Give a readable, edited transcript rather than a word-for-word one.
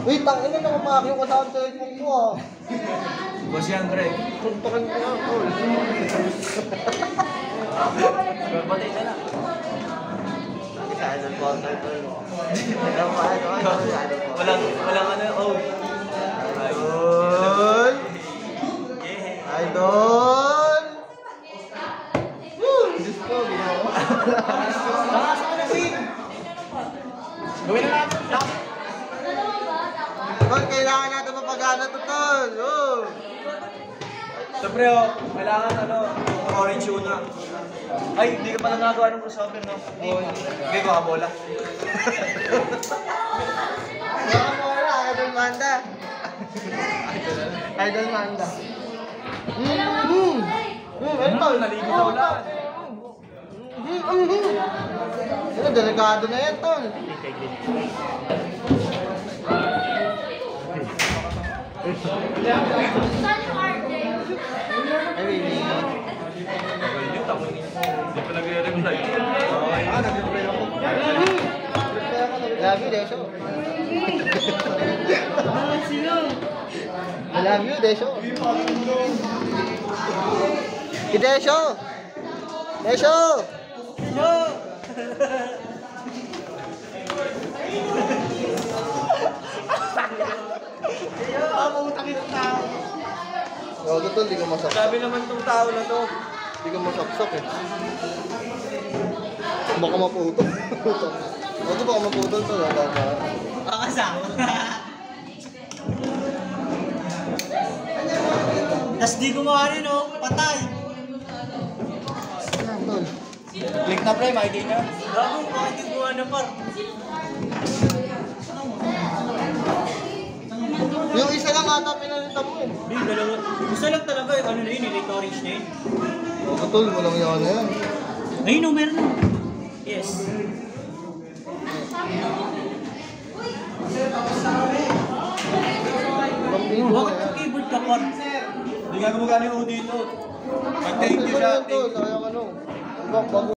Wait, tangin na kumaki yung kasama sa cellphone ko ah. Boss yan, Greg. Tuntukan ko na ako. Batay na lang. Idol po, idol. Walang ano, oh. Idol! Idol! Woo! Diyos ko, ginawa. Gawin na natin. Tol, kailangan natin mapagana to, Tol. Oh! Siyempre, oh, kailangan ano, orange una. Ay, hindi ka pa nagagawa ng crossover, no? Hindi ko bola. Wala, Idol Manda. Idol Manda. Ano, Tol? Naligo sa ulan. Ano, delikado na yan, Tol. Ay, Winnie. Hindi pa nag-reply. Nag-reply ako. Love you, Desho. I love you, Desho. Desho! Desho! Pamutangin ng tao. Oo, totoo, di ko masaksak. Sabi naman tong tao na to. Di ko masaksak eh. Baka maputol. Ito baka maputol to. Kakasama. Tas di gumawa rin, oh. Patay. Tol. Click na pre, makikita niya. Gago, bakit di gumawa na par? Yung isa lang ata pinalitan mo eh. Hindi, dalawa. Gusto lang talaga, ano na yun, elite orange na yun. Oo, tol, walang yan na yan. Ayun, no, meron na. Yes. Pampigo na Bakit yan. ang keyboard ka par? Hindi nga gumagana yung O dito. Pag-thank you siya. Tol, sayang ano. Bago